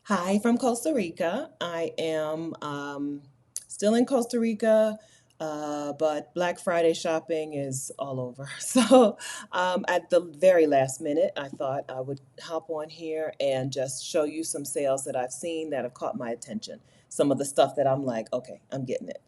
Hi from Costa Rica. I am still in Costa Rica, but Black Friday shopping is all over. So at the very last minute, I thought I would hop on here and just show you some sales that I've seen that have caught my attention. Some of the stuff that I'm like, okay, I'm getting it.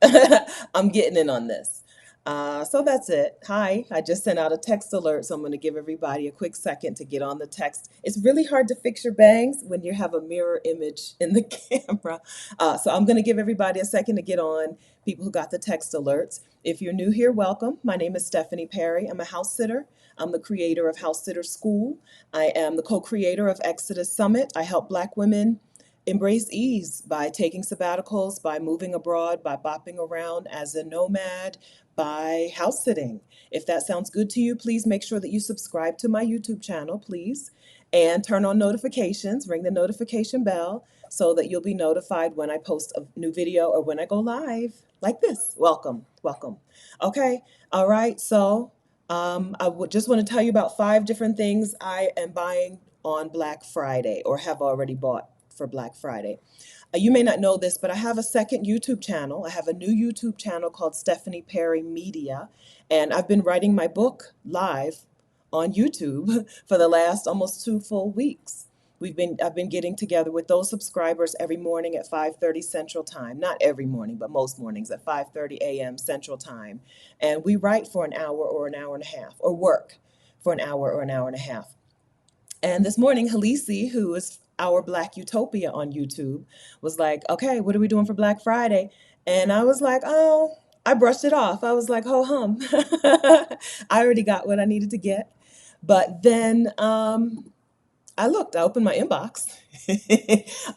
I'm getting in on this. So that's it. Hi, I just sent out a text alert, so I'm going to give everybody a quick second to get on the text. It's really hard to fix your bangs when you have a mirror image in the camera. So I'm going to give everybody a second to get on, people who got the text alerts. If you're new here, welcome. My name is Stephanie Perry. I'm a house sitter. I'm the creator of House Sitter School. I am the co-creator of Exodus Summit. I help Black women embrace ease by taking sabbaticals, by moving abroad, by bopping around as a nomad, by house sitting. If that sounds good to you, please make sure that you subscribe to my YouTube channel, please, and turn on notifications, ring the notification bell so that you'll be notified when I post a new video or when I go live like this. Welcome, welcome. Okay, all right, so I would just want to tell you about 5 different things I am buying on Black Friday or have already bought for Black Friday. You may not know this, but I have a second YouTube channel. I have a new YouTube channel called Stephanie Perry Media, and I've been writing my book live on YouTube for the last almost 2 full weeks. I've been getting together with those subscribers every morning at 5:30 Central Time. Not every morning, but most mornings at 5:30 a.m. Central Time. And we write for an hour or an hour and a half, or work for an hour or an hour and a half. And this morning, Halisi, who is our Black Utopia on YouTube, was like, okay, what are we doing for Black Friday? And I was like, oh, I brushed it off. I was like, ho hum. I already got what I needed to get. But then I opened my inbox,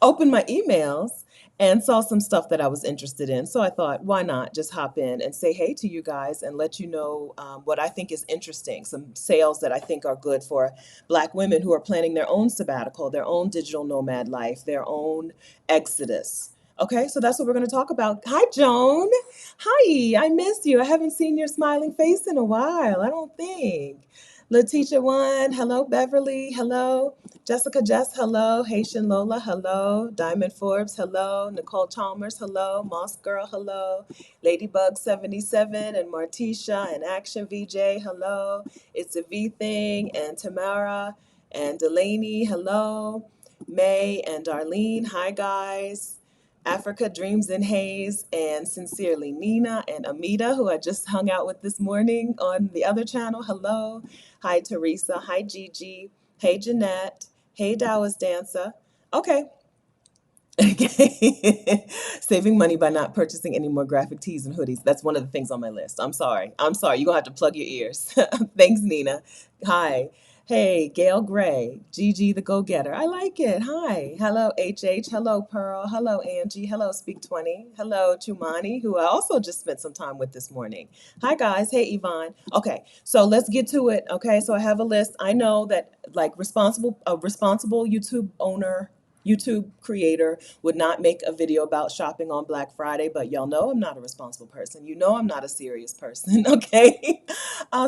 opened my emails, and saw some stuff that I was interested in. So I thought, why not just hop in and say hey to you guys and let you know what I think is interesting, some sales that I think are good for Black women who are planning their own sabbatical, their own digital nomad life, their own exodus. Okay, so that's what we're going to talk about. Hi, Joan. Hi, I miss you. I haven't seen your smiling face in a while, I don't think. Letitia One, hello, Beverly, hello. Jessica Jess, hello. Haitian Lola, hello. Diamond Forbes, hello. Nicole Chalmers, hello. Moss Girl, hello. Ladybug 77 and Martisha and Action VJ, hello. It's a V Thing and Tamara and Delaney, hello. May and Darlene, hi guys. Africa Dreams in Haze and sincerely Nina and Amita, who I just hung out with this morning on the other channel, hello. Hi Teresa, hi Gigi, hey Jeanette. Hey, Dallas Dancer. Okay. Okay. Saving money by not purchasing any more graphic tees and hoodies. That's one of the things on my list. I'm sorry. I'm sorry. You're going to have to plug your ears. Thanks, Nina. Hi. Hey, Gail Gray. Gigi the Go Getter. I like it. Hi. Hello, HH. Hello, Pearl. Hello, Angie. Hello, Speak 20. Hello, Chumani, who I also just spent some time with this morning. Hi, guys. Hey, Yvonne. Okay, so let's get to it. Okay, so I have a list. I know that like a responsible YouTube owner, YouTube creator would not make a video about shopping on Black Friday, but y'all know I'm not a responsible person. You know I'm not a serious person, okay?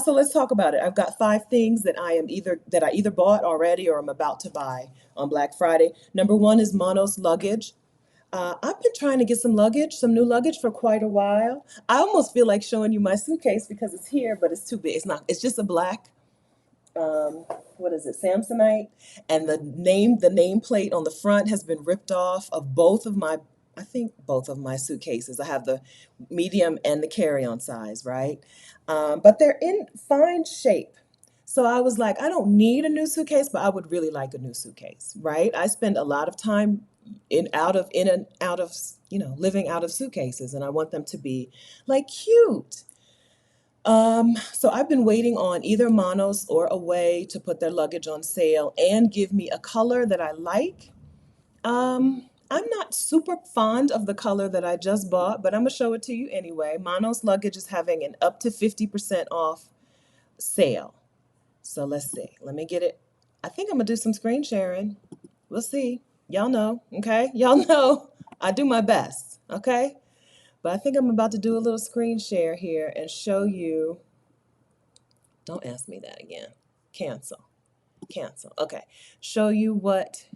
So let's talk about it. I've got 5 things that I either bought already or I'm about to buy on Black Friday. Number one is Monos luggage. I've been trying to get some new luggage for quite a while. I almost feel like showing you my suitcase because it's here, but it's too big. It's not. It's just a black um, what is it, Samsonite, and the nameplate on the front has been ripped off of I think both of my suitcases. I have the medium and the carry-on size, right? But they're in fine shape. So I was like, I don't need a new suitcase, but I would really like a new suitcase, right? I spend a lot of time in and out of, living out of suitcases, and I want them to be like cute. So I've been waiting on either Monos or Away to put their luggage on sale and give me a color that I like. I'm not super fond of the color that I just bought, but I'm gonna show it to you anyway. Monos luggage is having an up to 50% off sale. So let's see. Let me get it. I think I'm gonna do some screen sharing. We'll see. Y'all know, okay? Y'all know I do my best, okay? But I think I'm about to do a little screen share here and show you. Don't ask me that again. Cancel. Cancel. Okay. Show you what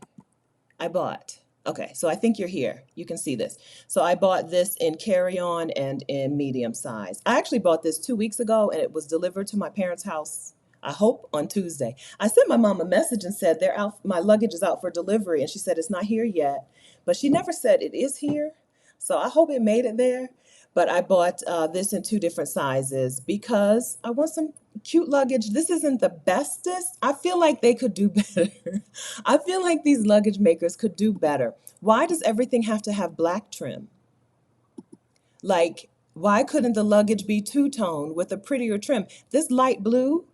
I bought. Okay, so I think you're here. You can see this. So I bought this in carry-on and in medium size. I actually bought this 2 weeks ago and it was delivered to my parents' house, I hope, on Tuesday. I sent my mom a message and said they're out, my luggage is out for delivery, and she said it's not here yet, but she never said it is here. So I hope it made it there. But I bought this in two different sizes because I want some cute luggage. This isn't the bestest. I feel like they could do better. I feel like these luggage makers could do better. Why does everything have to have black trim? Like, why couldn't the luggage be two-tone with a prettier trim? This light blue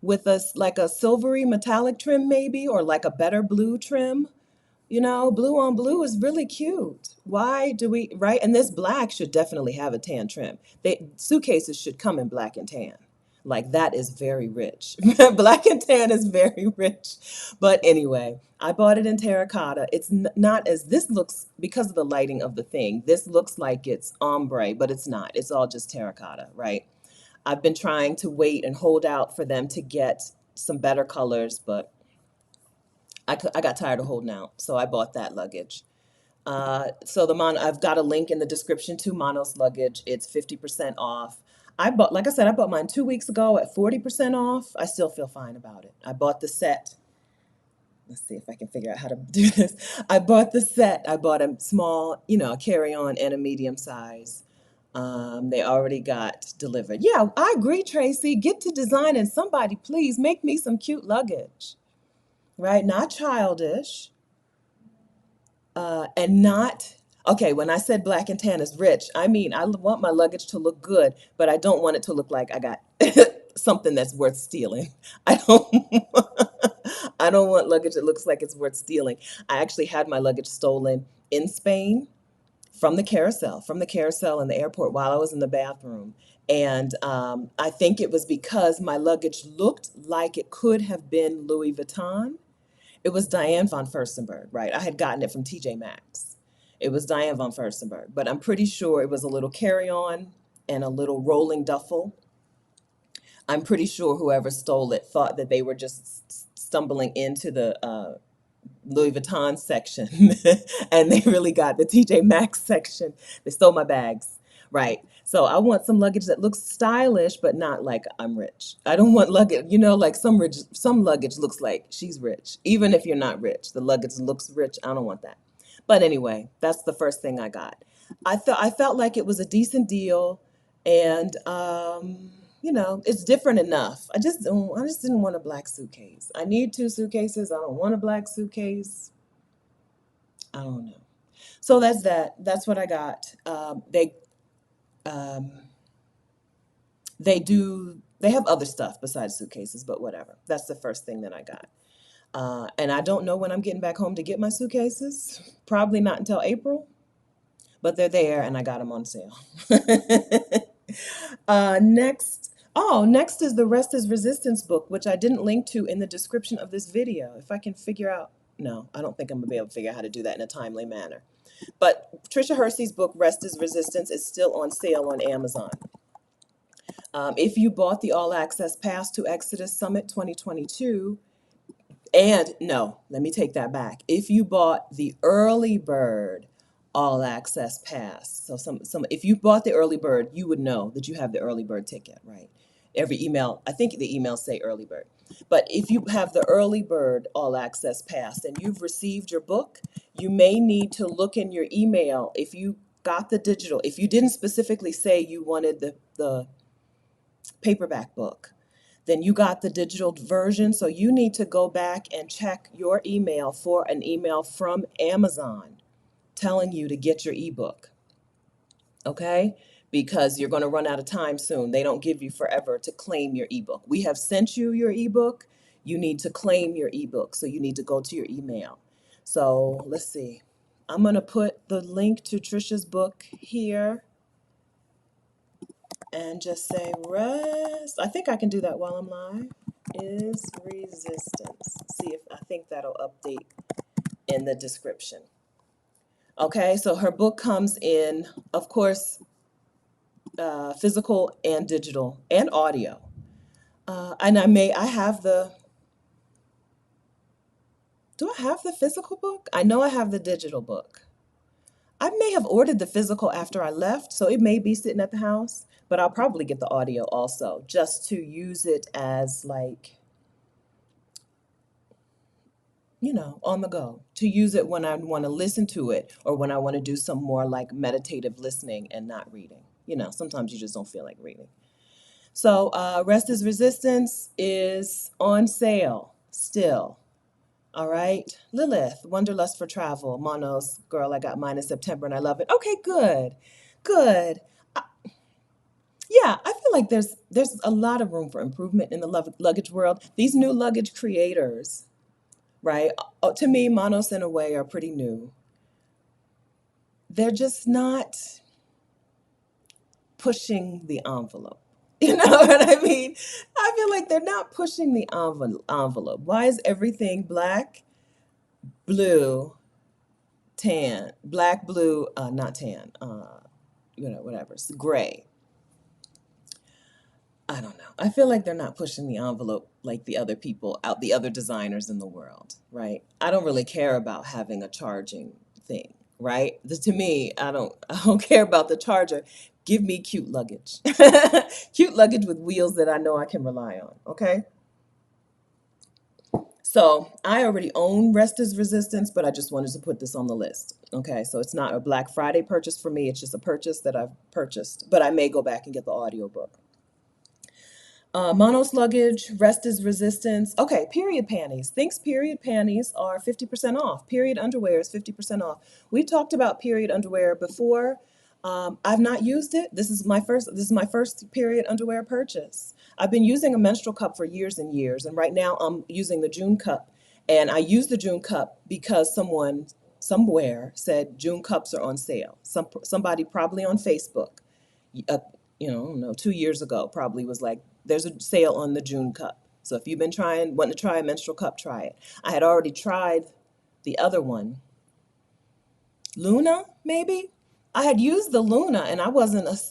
with a like a silvery metallic trim maybe, or like a better blue trim. You know, blue on blue is really cute. Why do we, right? And this black should definitely have a tan trim. They suitcases should come in black and tan. Like that is very rich. Black and tan is very rich. But anyway, I bought it in terracotta. It's not as this looks because of the lighting of the thing. This looks like it's ombre, but it's not. It's all just terracotta, right? I've been trying to wait and hold out for them to get some better colors, but I got tired of holding out, so I bought that luggage. So I've got a link in the description to Monos luggage. It's 50% off. Like I said, I bought mine 2 weeks ago at 40% off. I still feel fine about it. I bought the set. Let's see if I can figure out how to do this. I bought the set. I bought a small, a carry-on and a medium size. They already got delivered. Yeah, I agree, Tracy. Get to design and somebody please make me some cute luggage, right? Not childish. And not, okay, when I said black and tan is rich, I mean, I want my luggage to look good, but I don't want it to look like I got something that's worth stealing. I don't, I don't want luggage that looks like it's worth stealing. I actually had my luggage stolen in Spain from the carousel in the airport while I was in the bathroom. And I think it was because my luggage looked like it could have been Louis Vuitton. It was Diane von Furstenberg, right? I had gotten it from TJ Maxx. It was Diane von Furstenberg, but I'm pretty sure it was a little carry-on and a little rolling duffel. I'm pretty sure whoever stole it thought that they were just stumbling into the Louis Vuitton section and they really got the TJ Maxx section. They stole my bags. Right. So I want some luggage that looks stylish, but not like I'm rich. I don't want luggage, like some luggage looks like she's rich. Even if you're not rich, the luggage looks rich. I don't want that. But anyway, that's the first thing I got. I felt like it was a decent deal, and it's different enough. I just didn't want a black suitcase. I need two suitcases. I don't want a black suitcase. I don't know. So that's that. That's what I got. Um, they have other stuff besides suitcases, but whatever. That's the first thing that I got. And I don't know when I'm getting back home to get my suitcases. Probably not until April, but they're there and I got them on sale. Next is the Rest is Resistance book, which I didn't link to in the description of this video. If I can figure out, no, I don't think I'm gonna be able to figure out how to do that in a timely manner. But Trisha Hersey's book, Rest is Resistance, is still on sale on Amazon. If you bought the All Access Pass to Exodus Summit 2022, and no, let me take that back. If you bought the early bird All Access Pass, so if you bought the early bird, you would know that you have the early bird ticket, right? Every email, I think the emails say early bird. But if you have the early bird All Access Pass and you've received your book, you may need to look in your email if you got the digital. If you didn't specifically say you wanted the paperback book, then you got the digital version. So you need to go back and check your email for an email from Amazon telling you to get your ebook. Okay? Because you're going to run out of time soon. They don't give you forever to claim your ebook. We have sent you your ebook. You need to claim your ebook. So you need to go to your email. So let's see. I'm going to put the link to Trisha's book here and just say rest. I think I can do that while I'm live. Is resistance. See if I think that'll update in the description. Okay, so her book comes in, of course, physical and digital and audio. And I have Do I have the physical book? I know I have the digital book. I may have ordered the physical after I left, so it may be sitting at the house, but I'll probably get the audio also just to use it as like, on the go, to use it when I want to listen to it or when I want to do some more like meditative listening and not reading. Sometimes you just don't feel like reading. So, Rest is Resistance is on sale still. All right. Lilith, Wanderlust for Travel. Monos, girl, I got mine in September and I love it. Okay, good. Good. Uh, yeah, I feel like there's a lot of room for improvement in the luggage world. These new luggage creators, right? To me, Monos in a way are pretty new. They're just not pushing the envelope. You know what I mean? I feel like they're not pushing the envelope. Why is everything black, blue, tan, black, blue, not tan, whatever, it's gray. I don't know. I feel like they're not pushing the envelope like the other people out, the other designers in the world, right? I don't really care about having a charging thing, right? To me, I don't care about the charger. Give me cute luggage. Cute luggage with wheels that I know I can rely on, okay? So I already own Rest is Resistance, but I just wanted to put this on the list. Okay, so it's not a Black Friday purchase for me. It's just a purchase that I've purchased, but I may go back and get the audiobook. Monos luggage, Rest is Resistance. Okay, period panties. Thinks period panties are 50% off. Period underwear is 50% off. We talked about period underwear before. I've not used it. This is my first period underwear purchase. I've been using a menstrual cup for years and years, and right now I'm using the June cup. And I use the June cup because someone somewhere said June cups are on sale. Somebody probably on Facebook, uh, I don't know, 2 years ago, probably was like, there's a sale on the June cup. So if you've been wanting to try a menstrual cup, try it. I had already tried the other one, Luna, maybe. I had used the Luna and I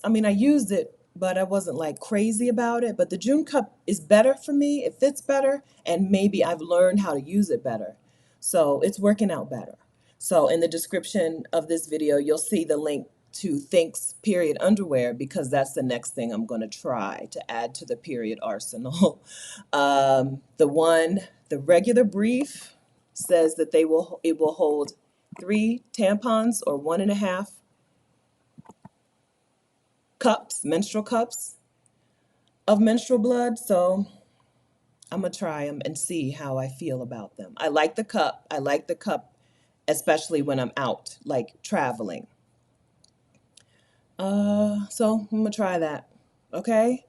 mean, I used it, but I wasn't like crazy about it. But the June cup is better for me. It fits better. And maybe I've learned how to use it better. So it's working out better. So in the description of this video, you'll see the link to Thinks period underwear because that's the next thing I'm going to try to add to the period arsenal. The regular brief says that it will hold 3 tampons or 1.5 cups, menstrual cups of menstrual blood. So I'm gonna try them and see how I feel about them. I like the cup. I like the cup, especially when I'm out, like traveling. So I'm gonna try that. Okay.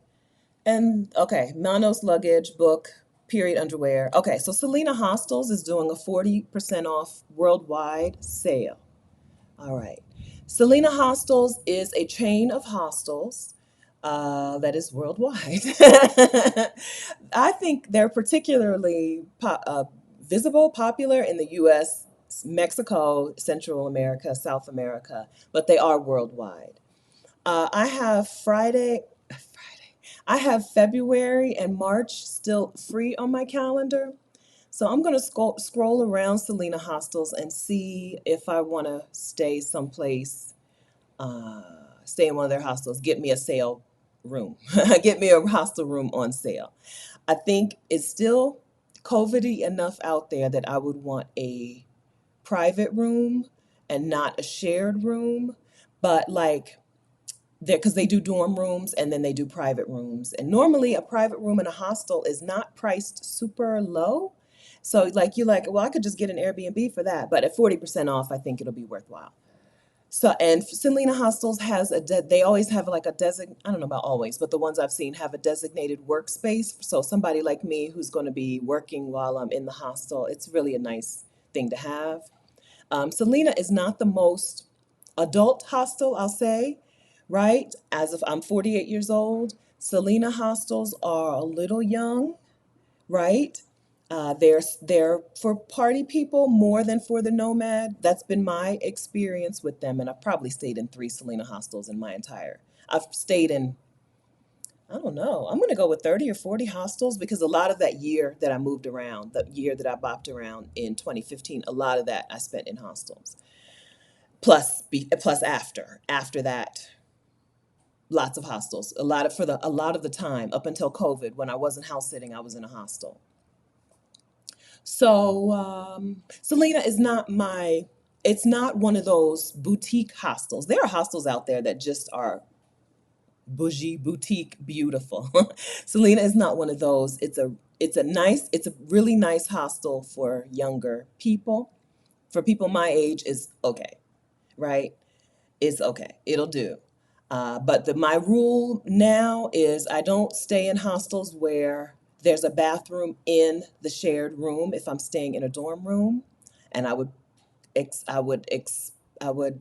And okay, Manos luggage, book, period underwear. Okay, so Selena Hostels is doing a 40% off worldwide sale. All right. Selena Hostels is a chain of hostels that is worldwide. I think they're particularly popular in the US, Mexico, Central America, South America, but they are worldwide. I have I have February and March still free on my calendar. So I'm going to scroll around Selena Hostels and see if I want to stay someplace, stay in one of their hostels, get me a sale room, get me a hostel room on sale. I think it's still COVID-y enough out there that I would want a private room and not a shared room, but like because they do dorm rooms and then they do private rooms. And normally a private room in a hostel is not priced super low. So like you're like, well, I could just get an Airbnb for that. But at 40% off, I think it'll be worthwhile. So, and Selena Hostels has they always have like I don't know about always, but the ones I've seen have a designated workspace. So somebody like me who's going to be working while I'm in the hostel, it's really a nice thing to have. Selena is not the most adult hostel, I'll say, right? As if I'm 48 years old, Selena hostels are a little young, right? They're for party people more than for the nomad. That's been my experience with them, and I've probably stayed in 3 Selena hostels in my entire. I've stayed in I don't know. I'm going to go with 30 or 40 hostels because a lot of that year that I moved around, the year that I bopped around in 2015, a lot of that I spent in hostels. Plus after that, lots of hostels. A lot of the time up until COVID when I wasn't house sitting, I was in a hostel. So, Selena is not my, it's not one of those boutique hostels. There are hostels out there that just are bougie, boutique, beautiful. Selena is not one of those. It's a really nice hostel for younger people. For people my age is okay, right? It's okay. It'll do. But my rule now is I don't stay in hostels where there's a bathroom in the shared room if I'm staying in a dorm room, and ex, I would ex, I would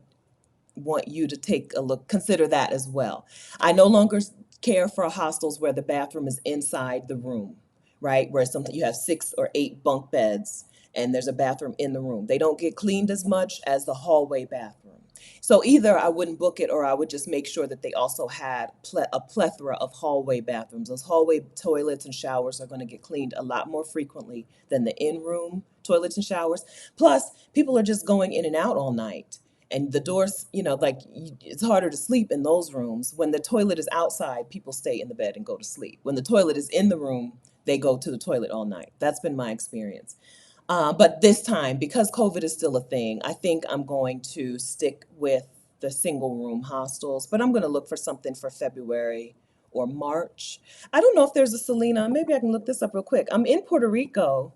want you to take a look, consider that as well. I no longer care for hostels where the bathroom is inside the room, right? Where something you have 6 or 8 bunk beds and there's a bathroom in the room. They don't get cleaned as much as the hallway bathroom. So either I wouldn't book it or I would just make sure that they also had a plethora of hallway bathrooms. Those hallway toilets and showers are going to get cleaned a lot more frequently than the in-room toilets and showers. Plus, people are just going in and out all night and the doors, like it's harder to sleep in those rooms. When the toilet is outside, people stay in the bed and go to sleep. When the toilet is in the room, they go to the toilet all night. That's been my experience. But this time, because COVID is still a thing, I think I'm going to stick with the single room hostels, but I'm going to look for something for February or March. I don't know if there's a Selena. Maybe I can look this up real quick. I'm in Puerto Rico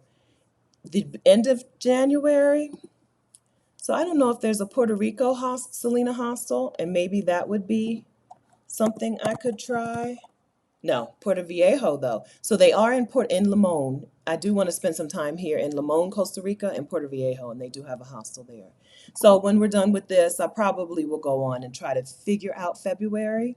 the end of January. So I don't know if there's a Puerto Rico Selena hostel, and maybe that would be something I could try. No, Puerto Viejo though. So they are in Limon. I do want to spend some time here in Limon, Costa Rica, and Puerto Viejo, and they do have a hostel there. So when we're done with this, I probably will go on and try to figure out February.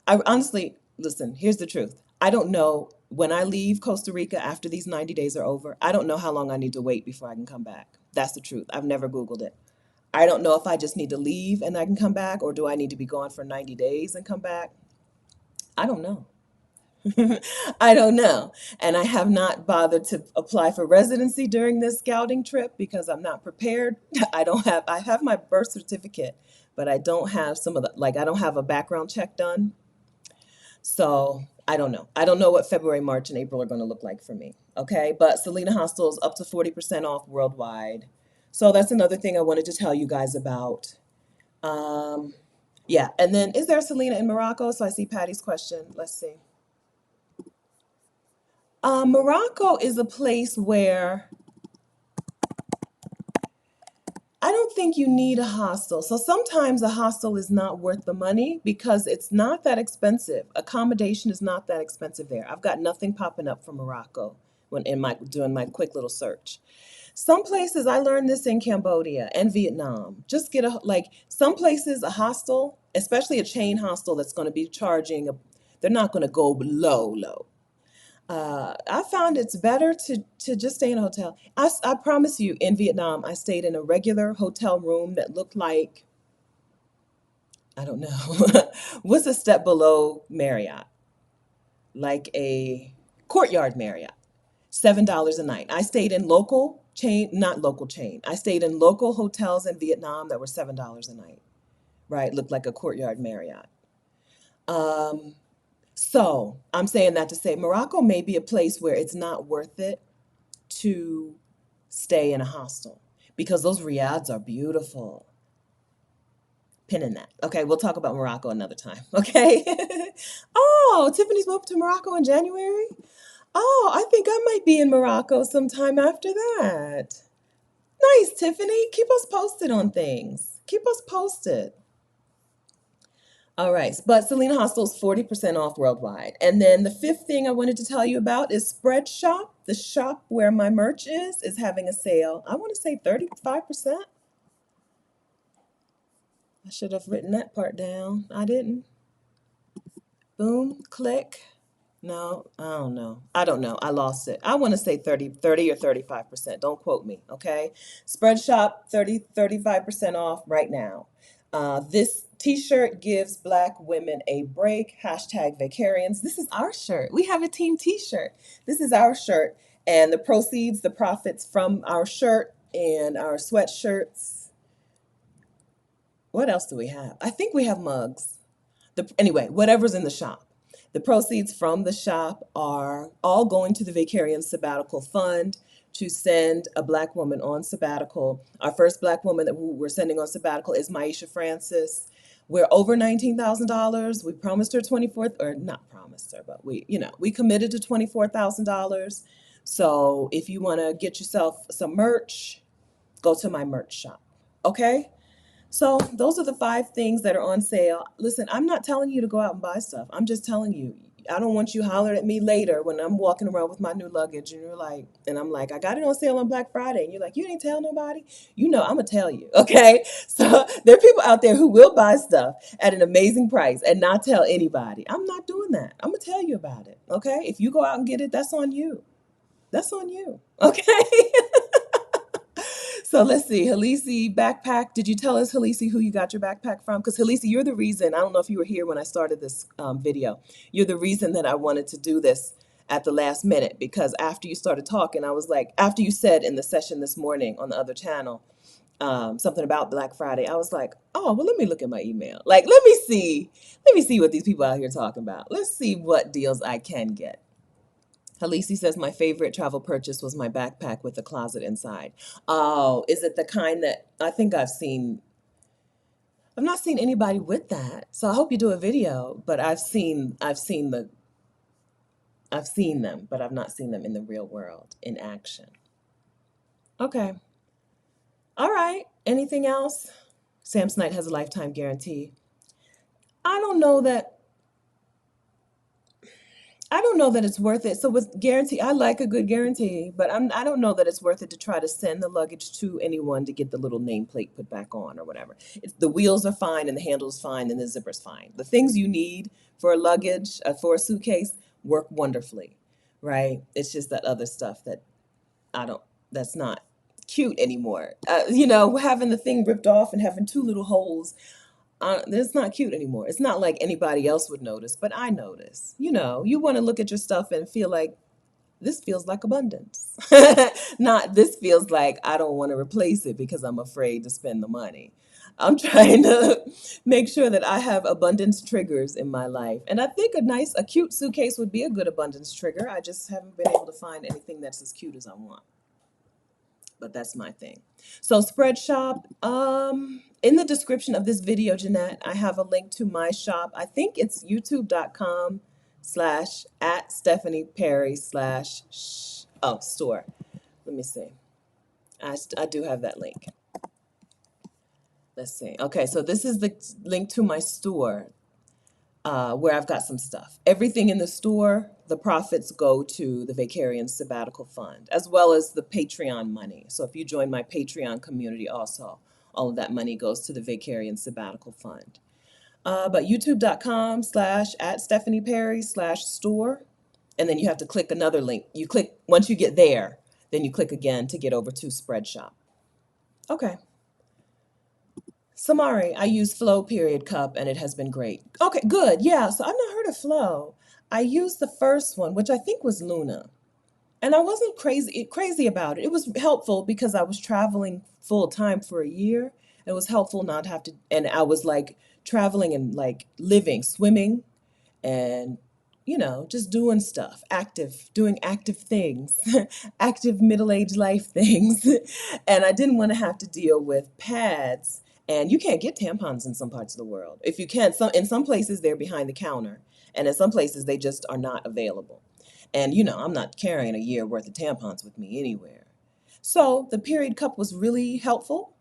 I honestly, listen, here's the truth. I don't know when I leave Costa Rica after these 90 days are over, I don't know how long I need to wait before I can come back. That's the truth. I've never Googled it. I don't know if I just need to leave and I can come back, or do I need to be gone for 90 days and come back? I don't know. I don't know. And I have not bothered to apply for residency during this scouting trip because I'm not prepared. I have my birth certificate, but I don't have I don't have a background check done. So I don't know. I don't know what February, March, and April are going to look like for me. Okay. But Selena Hostels up to 40% off worldwide. So that's another thing I wanted to tell you guys about. Um, yeah. And then is there a Selena in Morocco? So I see Patty's question. Let's see. Morocco is a place where I don't think you need a hostel. So sometimes a hostel is not worth the money because it's not that expensive. Accommodation is not that expensive there. I've got nothing popping up from Morocco when in my doing my quick little search. Some places I learned this in Cambodia and Vietnam. Just get some places a hostel, especially a chain hostel that's going to be charging they're not going to go low. I found it's better to just stay in a hotel. I promise you, in Vietnam, I stayed in a regular hotel room that looked like, I don't know, what's a step below Marriott? Like a Courtyard Marriott, $7 a night. I stayed in local chain, not local chain. I stayed in local hotels in Vietnam that were $7 a night, right? Looked like a Courtyard Marriott. Um, so I'm saying that to say Morocco may be a place where it's not worth it to stay in a hostel because those riads are beautiful. Pin in that. Okay, we'll talk about Morocco another time. Okay. Oh, Tiffany's moved to Morocco in January. Oh, I think I might be in Morocco sometime after that. Nice, Tiffany. Keep us posted on things. Keep us posted. All right, but Selena Hostel's 40% off worldwide. And then the fifth thing I wanted to tell you about is Spread Shop. The shop where my merch is having a sale. I want to say 35%. I should have written that part down. I didn't. Boom, click. No, I don't know. I don't know. I lost it. I want to say 30 or 35%. Don't quote me, okay? Spread Shop 35% off right now. This t-shirt gives Black women a break. Hashtag Vacarians. This is our shirt. We have a team t-shirt. This is our shirt. And the proceeds, the profits from our shirt and our sweatshirts. What else do we have? I think we have mugs. Anyway, whatever's in the shop. The proceeds from the shop are all going to the Vicarian Sabbatical Fund to send a Black woman on sabbatical. Our first Black woman that we're sending on sabbatical is Maisha Francis. We're over $19,000. We promised her 24th, or not promised her, but we committed to $24,000. So if you want to get yourself some merch, go to my merch shop. Okay? So those are the 5 things that are on sale. Listen, I'm not telling you to go out and buy stuff. I'm just telling you. I don't want you hollering at me later when I'm walking around with my new luggage and you're like, and I'm like, I got it on sale on Black Friday. And you're like, you didn't tell nobody? You know, I'm going to tell you. Okay. So there are people out there who will buy stuff at an amazing price and not tell anybody. I'm not doing that. I'm going to tell you about it. Okay. If you go out and get it, that's on you. That's on you. Okay. So let's see, Halisi backpack. Did you tell us, Halisi, who you got your backpack from? Because Halisi, you're the reason. I don't know if you were here when I started this video. You're the reason that I wanted to do this at the last minute, because after you started talking, I was like, after you said in the session this morning on the other channel, something about Black Friday, I was like, oh, well, let me look at my email. Like, let me see what these people out here talking about. Let's see what deals I can get. Halisi says, my favorite travel purchase was my backpack with a closet inside. Oh, is it the kind that I think I've seen? I've not seen anybody with that. So I hope you do a video, but I've seen them, but I've not seen them in the real world in action. Okay. All right. Anything else? Samsonite has a lifetime guarantee. I don't know that I don't know that it's worth it. So with guarantee, I like a good guarantee, but I don't know that it's worth it to try to send the luggage to anyone to get the little nameplate put back on or whatever. The wheels are fine and the handle's fine and the zipper's fine. The things you need for a luggage, for a suitcase, work wonderfully, right? It's just that other stuff that that's not cute anymore. Having the thing ripped off and having 2 little holes, it's not cute anymore. It's not like anybody else would notice, but I notice. You want to look at your stuff and feel like this feels like abundance. Not this feels like I don't want to replace it because I'm afraid to spend the money. I'm trying to make sure that I have abundance triggers in my life. And I think a cute suitcase would be a good abundance trigger. I just haven't been able to find anything that's as cute as I want. But that's my thing. So spread shop. In the description of this video, Jeanette, I have a link to my shop. I think it's youtube.com/@Stephanie Perry/store. Let me see. I do have that link. Let's see. Okay, so this is the link to my store. Where I've got some stuff. Everything in the store, the profits go to the Vicarian Sabbatical Fund, as well as the Patreon money. So if you join my Patreon community also, all of that money goes to the Vicarian Sabbatical Fund. But youtube.com/@Stephanie Perry/store, and then you have to click another link. Once you get there, then you click again to get over to Spreadshop. Okay. Samari, I use Flow period cup and it has been great. Okay, good. Yeah, so I've not heard of Flow. I used the first one, which I think was Luna. And I wasn't crazy about it. It was helpful because I was traveling full time for a year. It was helpful not have to, and I was like traveling and like living, swimming, and just doing stuff, doing active things, active middle-aged life things. And I didn't want to have to deal with pads. And you can't get tampons in some parts of the world. If you can, in some places they're behind the counter, and in some places they just are not available. And I'm not carrying a year worth of tampons with me anywhere. So the period cup was really helpful.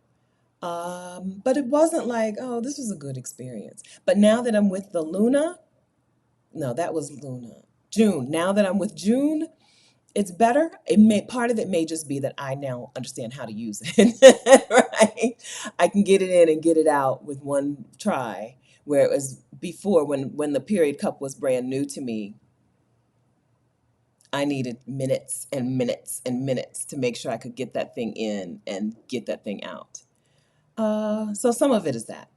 But it wasn't like, oh, this was a good experience. But now that I'm with the Luna, no, that was Luna. June. Now that I'm with June, it's better. Part of it may just be that I now understand how to use it, right? I can get it in and get it out with one try, where it was before when the period cup was brand new to me. I needed minutes and minutes and minutes to make sure I could get that thing in and get that thing out. So some of it is that.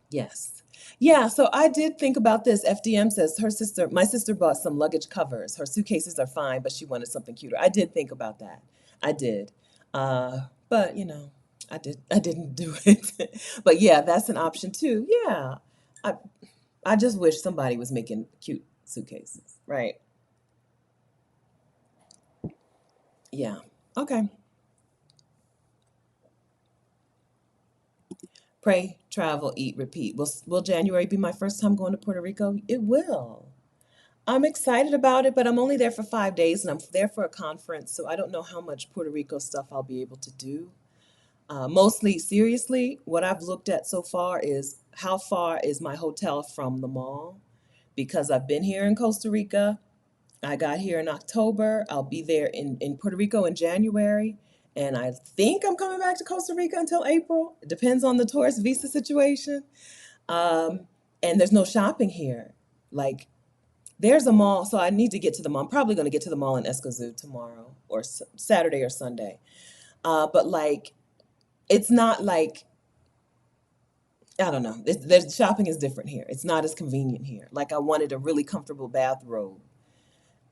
Yes. Yeah, so I did think about this. FDM says my sister bought some luggage covers. Her suitcases are fine, but she wanted something cuter. I did think about that. I did. But I didn't do it. But yeah, that's an option too. Yeah. I I just wish somebody was making cute suitcases, right? Yeah. Okay. Pray, travel, eat, repeat. Will January be my first time going to Puerto Rico? It will. I'm excited about it, but I'm only there for 5 days and I'm there for a conference, so I don't know how much Puerto Rico stuff I'll be able to do. Mostly, seriously, what I've looked at so far is how far is my hotel from the mall? Because I've been here in Costa Rica. I got here in October. I'll be there in Puerto Rico in January. And I think I'm coming back to Costa Rica until April. It depends on the tourist visa situation. Um, and there's no shopping here. Like, there's a mall, so I need to get to the mall. I'm probably going to get to the mall in Escazú tomorrow or Saturday or Sunday. But like, it's not like I don't know. There's shopping is different here. It's not as convenient here. Like I wanted a really comfortable bathrobe,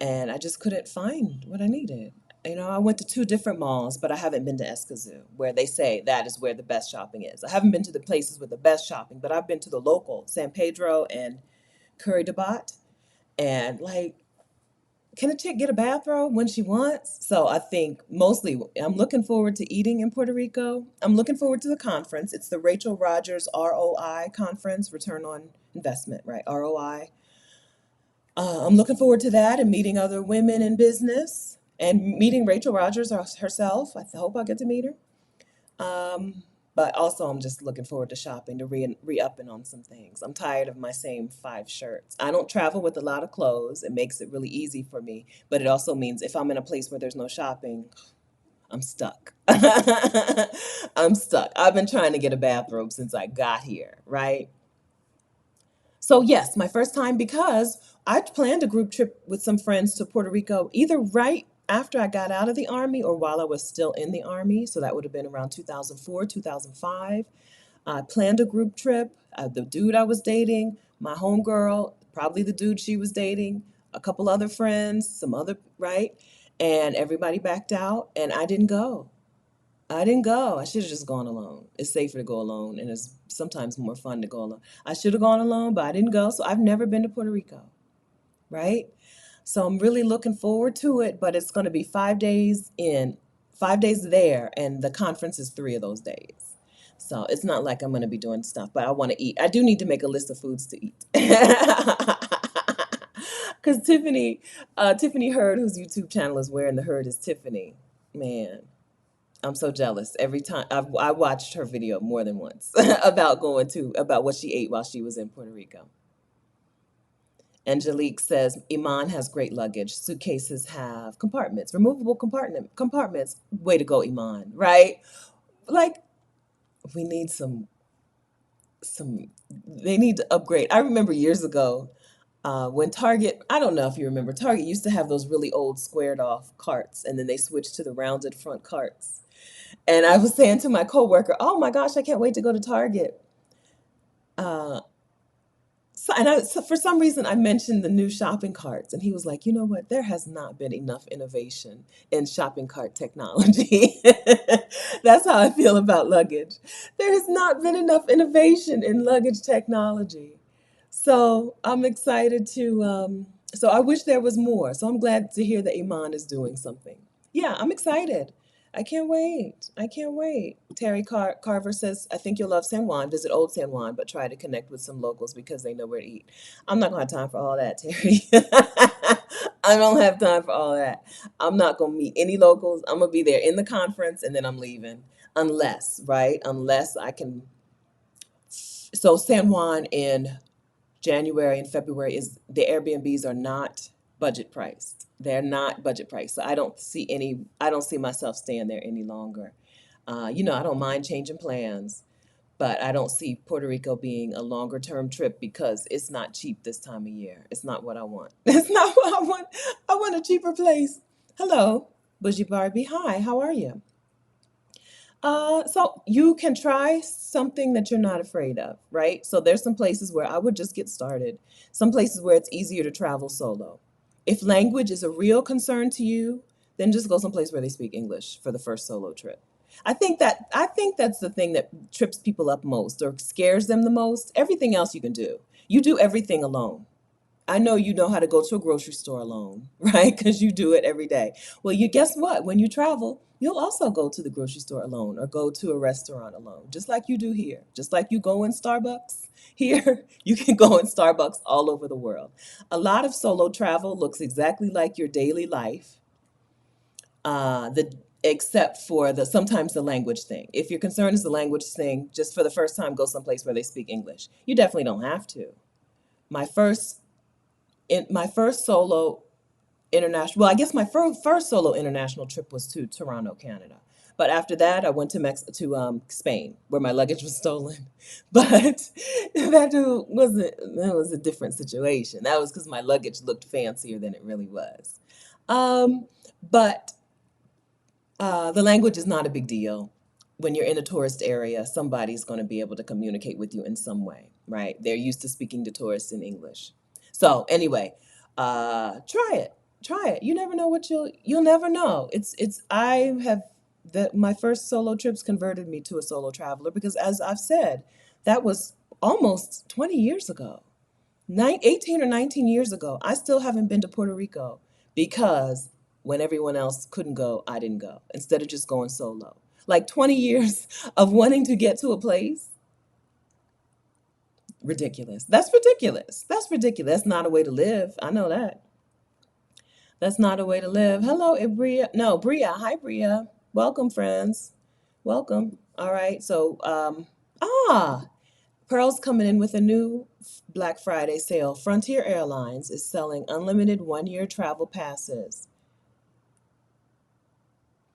and I just couldn't find what I needed. I went to two different malls, but I haven't been to Escazú, where they say that is where the best shopping is. I haven't been to the places with the best shopping, but I've been to the local San Pedro and Curry de Bat, and like can a chick get a bathrobe when she wants? So I think mostly I'm looking forward to eating in Puerto Rico. I'm looking forward to the conference. It's the Rachel Rogers ROI conference, Return on Investment, right? ROI. I'm looking forward to that and meeting other women in business and meeting Rachel Rogers herself. I hope I get to meet her. But also, I'm just looking forward to shopping, to re-upping on some things. I'm tired of my same 5 shirts. I don't travel with a lot of clothes. It makes it really easy for me. But it also means if I'm in a place where there's no shopping, I'm stuck. I'm stuck. I've been trying to get a bathrobe since I got here, right? So yes, my first time because I planned a group trip with some friends to Puerto Rico either right after I got out of the army or while I was still in the army. So that would have been around 2004, 2005. I planned a group trip. The dude I was dating, my homegirl, probably the dude she was dating, a couple other friends, some other, right? And everybody backed out and I didn't go. I didn't go. I should have just gone alone. It's safer to go alone, and it's sometimes more fun to go alone. I should have gone alone, but I didn't go. So I've never been to Puerto Rico, right? So I'm really looking forward to it, but it's going to be 5 days in, 5 days there, and the conference is 3 of those days. So it's not like I'm going to be doing stuff, but I want to eat. I do need to make a list of foods to eat. Because Tiffany Hurd, whose YouTube channel is Where in the Herd is Tiffany, man. I'm so jealous. Every time I watched her video more than once about what she ate while she was in Puerto Rico. Angelique says Iman has great luggage. Suitcases have compartments, removable compartments. Way to go, Iman! Right? Like we need some. They need to upgrade. I remember years ago when Target. I don't know if you remember. Target used to have those really old squared off carts, and then they switched to the rounded front carts. And I was saying to my coworker, "Oh my gosh, I can't wait to go to Target." Uh, so for some reason, I mentioned the new shopping carts, and he was like, "You know what? There has not been enough innovation in shopping cart technology." That's how I feel about luggage. There has not been enough innovation in luggage technology. So I'm excited to. So I wish there was more. So I'm glad to hear that Iman is doing something. Yeah, I'm excited. I can't wait. I can't wait. Terry Carver says, I think you'll love San Juan. Visit Old San Juan, but try to connect with some locals because they know where to eat. I'm not going to have time for all that, Terry. I don't have time for all that. I'm not going to meet any locals. I'm going to be there in the conference and then I'm leaving. Unless, right? Unless I can. So San Juan in January and February is the Airbnbs are not budget priced. They're not budget priced. So I don't see myself staying there any longer. I don't mind changing plans, but I don't see Puerto Rico being a longer term trip because it's not cheap this time of year. It's not what I want. It's not what I want. I want a cheaper place. Hello, Bougie Barbie. Hi, how are you? So you can try something that you're not afraid of, right? So there's some places where I would just get started. Some places where it's easier to travel solo. If language is a real concern to you, then just go someplace where they speak English for the first solo trip. I think that's the thing that trips people up most or scares them the most. Everything else you can do. You do everything alone. I know you know how to go to a grocery store alone, right? Because you do it every day. Well, you guess what? When you travel, you'll also go to the grocery store alone or go to a restaurant alone, just like you do here. Just like you go in Starbucks here, you can go in Starbucks all over the world. A lot of solo travel looks exactly like your daily life, the except for the sometimes the language thing. If your concern is the language thing, just for the first time, go someplace where they speak English. You definitely don't have to. My first my first solo international, well, I guess my first solo international trip was to Toronto, Canada. But after that, I went to Spain, where my luggage was stolen. But that was a different situation. That was because my luggage looked fancier than it really was. Um, but the language is not a big deal. When you're in a tourist area, somebody's going to be able to communicate with you in some way, right? They're used to speaking to tourists in English. So anyway, try it. Try it. You never know what you'll never know. It's I have that my first solo trips converted me to a solo traveler because as I've said, that was almost 20 years ago. 18 or 19 years ago, I still haven't been to Puerto Rico because when everyone else couldn't go, I didn't go instead of just going solo. Like 20 years of wanting to get to a place, ridiculous. That's ridiculous. That's ridiculous. That's not a way to live. I know that. That's not a way to live. Hello, Bria. No, Bria. Hi, Bria. Welcome, friends. Welcome. All right. So, Pearl's coming in with a new Black Friday sale. Frontier Airlines is selling unlimited 1 year travel passes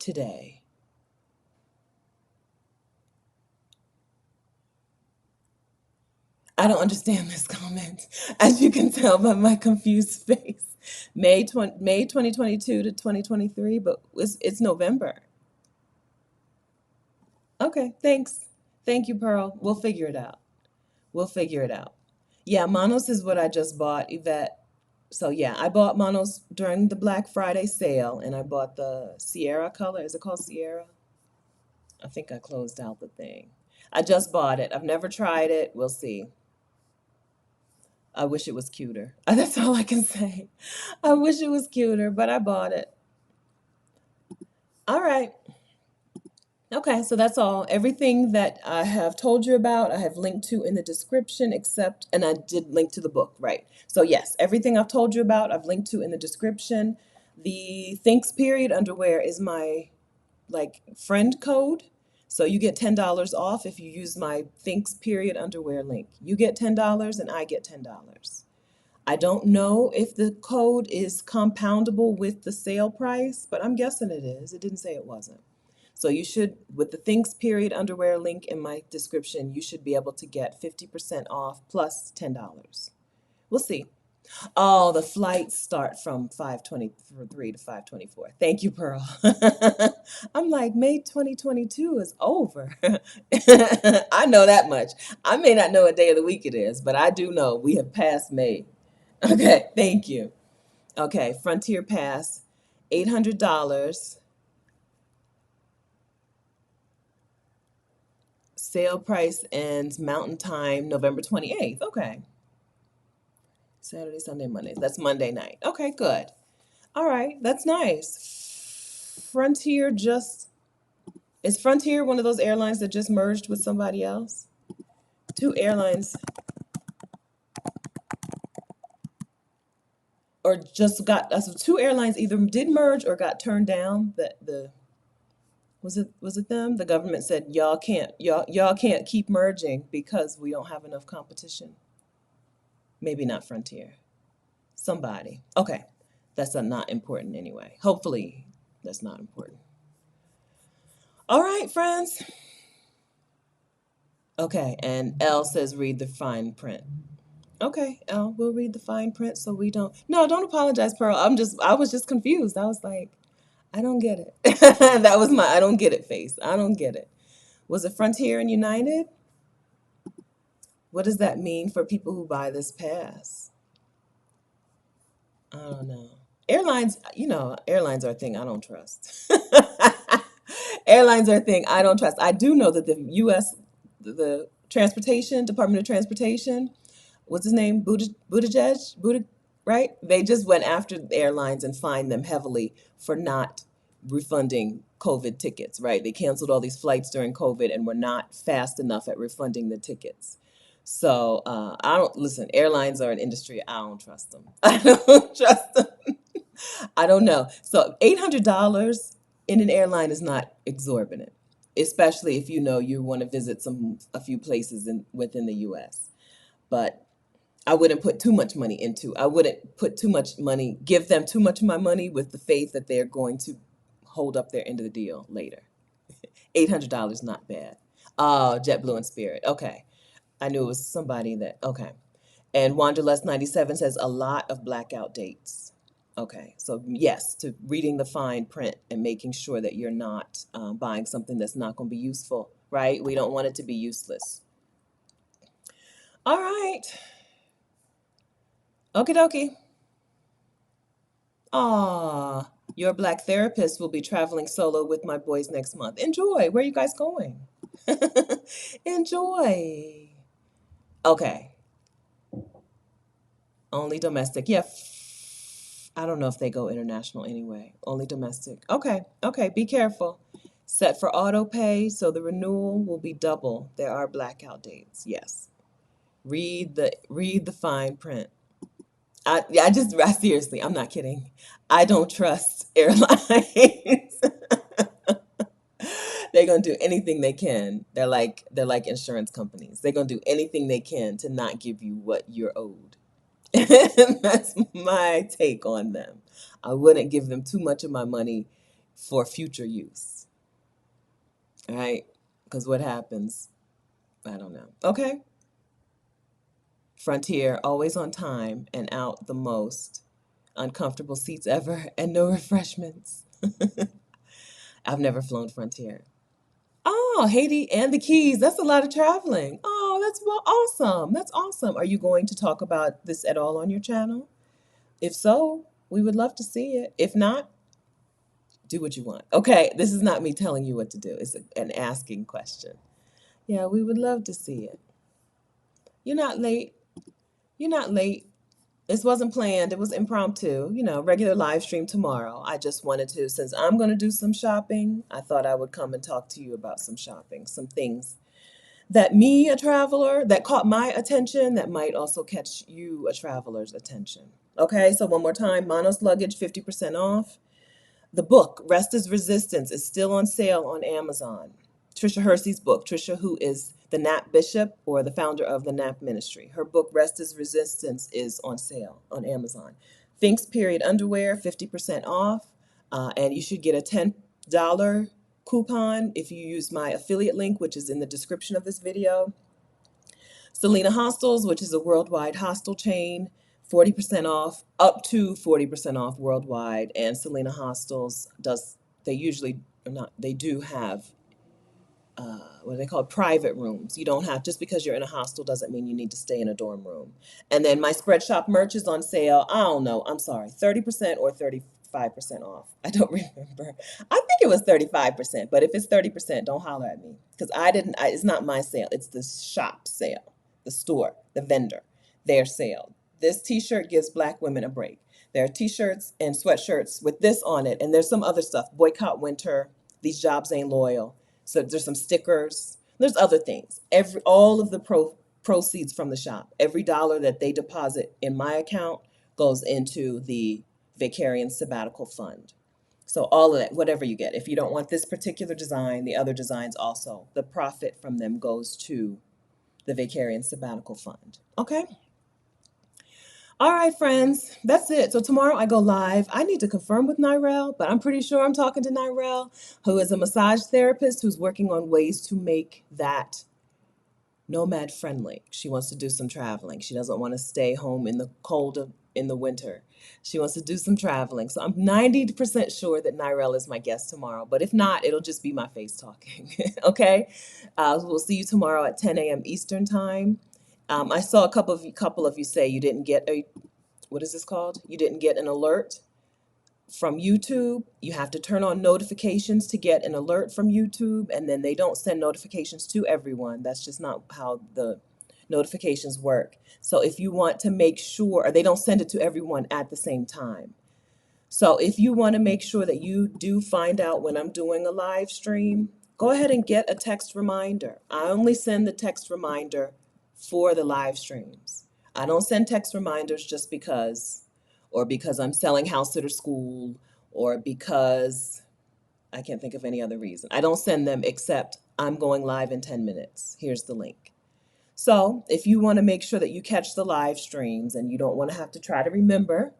today. I don't understand this comment, as you can tell by my confused face. May 2022 to 2023, but it's November. Okay, thanks. Thank you, Pearl. We'll figure it out. We'll figure it out. Yeah, Monos is what I just bought, Yvette. So yeah, I bought Monos during the Black Friday sale, and I bought the Sierra color. Is it called Sierra? I think I closed out the thing. I just bought it. I've never tried it. We'll see. I wish it was cuter. That's all I can say. I wish it was cuter, but I bought it. All right. Okay, so that's all. Everything that I have told you about, I have linked to in the description, except, and I did link to the book, right? So, yes, everything I've told you about, I've linked to in the description. The Thanks Period underwear is my like friend code. So you get $10 off if you use my Thanks Period underwear link. You get $10 and I get $10. I don't know if the code is compoundable with the sale price, but I'm guessing it is. It didn't say it wasn't. So you should, with the Thanks Period underwear link in my description, you should be able to get 50% off plus $10. We'll see. Oh, the flights start from 5:23 to 5:24. Thank you, Pearl. I'm like, May 2022 is over. I know that much. I may not know what day of the week it is, but I do know we have passed May. Okay, thank you. Okay, Frontier Pass, $800. Sale price ends Mountain Time November 28th. Okay. Saturday, Sunday, Monday. That's Monday night. Okay, good. All right, that's nice. Frontier just is Frontier one of those airlines that just merged with somebody else? Two airlines or just got so two airlines either did merge or got turned down. The was it them? The government said y'all can't keep merging because we don't have enough competition. Maybe not Frontier. Somebody. Okay. That's not important anyway. Hopefully that's not important. All right, friends. Okay, and L says read the fine print. Okay, L, we'll read the fine print so we don't. No, don't apologize, Pearl. I was just confused. I was like, I don't get it. That was my I don't get it face. I don't get it. Was it Frontier and United? What does that mean for people who buy this pass? I don't know. Airlines, airlines are a thing I don't trust. Airlines are a thing I don't trust. I do know that the U.S. the Transportation Department of Transportation, what's his name? Buttigieg, right? They just went after the airlines and fined them heavily for not refunding COVID tickets, right? They canceled all these flights during COVID and were not fast enough at refunding the tickets. So I don't listen. Airlines are an industry I don't trust them. I don't trust them. I don't know. So $800 in an airline is not exorbitant, especially if you know you want to visit a few places within the U.S. But I wouldn't put too much money into. I wouldn't put too much money, give them too much of my money with the faith that they're going to hold up their end of the deal later. $800 not bad. Oh, JetBlue and Spirit. Okay. I knew it was somebody that, okay. And Wanderlust 97 says a lot of blackout dates. Okay, so yes, to reading the fine print and making sure that you're not buying something that's not going to be useful, right? We don't want it to be useless. All right. Okie dokie. Aw, your black therapist will be traveling solo with my boys next month. Enjoy. Where are you guys going? Enjoy. Okay. Only domestic. Yeah. I don't know if they go international anyway. Only domestic. Okay. Okay. Be careful. Set for auto pay, so the renewal will be double. There are blackout dates. Yes. Read the fine print. I seriously, I'm not kidding. I don't trust airlines. They're gonna do anything they can. They're like insurance companies. They're gonna do anything they can to not give you what you're owed. That's my take on them. I wouldn't give them too much of my money for future use. All right? Because what happens? I don't know. Okay. Frontier, always on time and out the most. Uncomfortable seats ever and no refreshments. I've never flown Frontier. Oh, Haiti and the Keys. That's a lot of traveling. Oh, that's well awesome. That's awesome. Are you going to talk about this at all on your channel? If so, we would love to see it. If not, do what you want. Okay, this is not me telling you what to do. It's an asking question. Yeah, we would love to see it. You're not late. You're not late. This wasn't planned. It was impromptu, regular live stream tomorrow. I just wanted to, since I'm going to do some shopping, I thought I would come and talk to you about some shopping, some things that me, a traveler, that caught my attention, that might also catch you, a traveler's attention. Okay, so one more time, Monos Luggage, 50% off. The book, Rest is Resistance, is still on sale on Amazon. Trisha Hersey's book, Trisha, who is the Nap Bishop or the founder of the Nap Ministry. Her book, Rest is Resistance, is on sale on Amazon. Thinks Period Underwear, 50% off. And you should get a $10 coupon if you use my affiliate link, which is in the description of this video. Selena Hostels, which is a worldwide hostel chain, 40% off, up to 40% off worldwide. And Selena Hostels they usually, or not, they do have what are they called? Private rooms. You don't have, just because you're in a hostel doesn't mean you need to stay in a dorm room. And then my Spread Shop merch is on sale. I don't know. I'm sorry. 30% or 35% off. I don't remember. I think it was 35%, but if it's 30%, don't holler at me because it's not my sale. It's the shop sale, the store, the vendor, their sale. This t-shirt gives Black women a break. There are t-shirts and sweatshirts with this on it. And there's some other stuff. Boycott winter. These jobs ain't loyal. So there's some stickers. There's other things. All of the proceeds from the shop, every dollar that they deposit in my account goes into the Vicarian Sabbatical Fund. So all of that, whatever you get. If you don't want this particular design, the other designs also, the profit from them goes to the Vicarian Sabbatical Fund. Okay? All right, friends, that's it. So tomorrow I go live. I need to confirm with Nirel, but I'm pretty sure I'm talking to Nirel, who is a massage therapist who's working on ways to make that nomad friendly. She wants to do some traveling. She doesn't want to stay home in the cold of in the winter. She wants to do some traveling. So I'm 90% sure that Nirel is my guest tomorrow. But if not, it'll just be my face talking. Okay? We'll see you tomorrow at 10 a.m. Eastern time. I saw couple of you say you didn't get a, what is this called? You didn't get an alert from YouTube. You have to turn on notifications to get an alert from YouTube, and then they don't send notifications to everyone. That's just not how the notifications work. So if you want to make sure, or they don't send it to everyone at the same time. So if you want to make sure that you do find out when I'm doing a live stream, go ahead and get a text reminder. I only send the text reminder for the live streams. I don't send text reminders just because, or because I'm selling house sitter school, or because I can't think of any other reason. I don't send them except I'm going live in 10 minutes. Here's the link. So if you want to make sure that you catch the live streams and you don't want to have to try to remember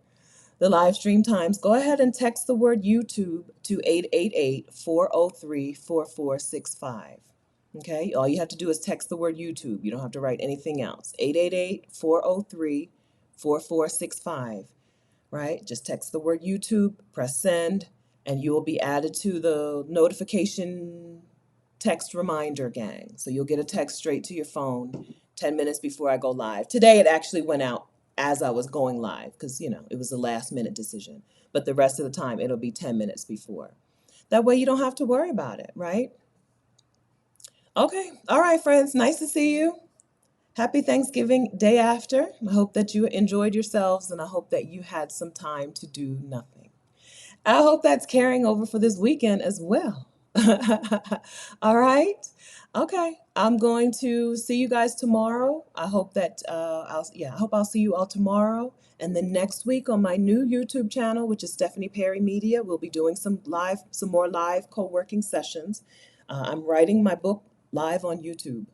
the live stream times, go ahead and text the word YouTube to 888-403-4465. Okay, all you have to do is text the word YouTube. You don't have to write anything else. 888-403-4465, right? Just text the word YouTube, press send, and you will be added to the notification text reminder gang. So you'll get a text straight to your phone 10 minutes before I go live. Today it actually went out as I was going live because, it was a last minute decision. But the rest of the time it'll be 10 minutes before. That way you don't have to worry about it, right? Okay. All right, friends. Nice to see you. Happy Thanksgiving day after. I hope that you enjoyed yourselves and I hope that you had some time to do nothing. I hope that's carrying over for this weekend as well. All right. Okay. I'm going to see you guys tomorrow. I hope that I hope I'll see you all tomorrow. And then next week on my new YouTube channel, which is Stephanie Perry Media, we'll be doing some more live co-working sessions. I'm writing my book live on YouTube.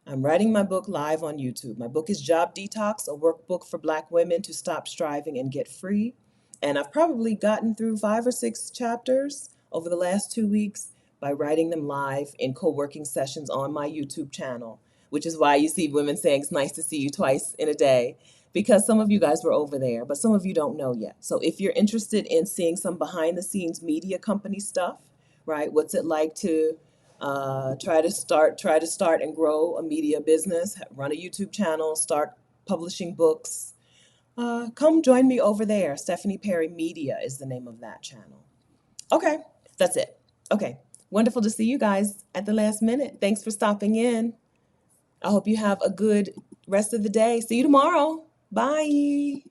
I'm writing my book live on YouTube. My book is Job Detox, a workbook for Black women to stop striving and get free. And I've probably gotten through 5 or 6 chapters over the last 2 weeks by writing them live in co-working sessions on my YouTube channel, which is why you see women saying it's nice to see you twice in a day, because some of you guys were over there, but some of you don't know yet. So if you're interested in seeing some behind the scenes media company stuff, right? What's it like to try to start and grow a media business, run a YouTube channel, start publishing books. Come join me over there. Stephanie Perry Media is the name of that channel. Okay, that's it. Okay, wonderful to see you guys at the last minute. Thanks for stopping in. I hope you have a good rest of the day. See you tomorrow. Bye.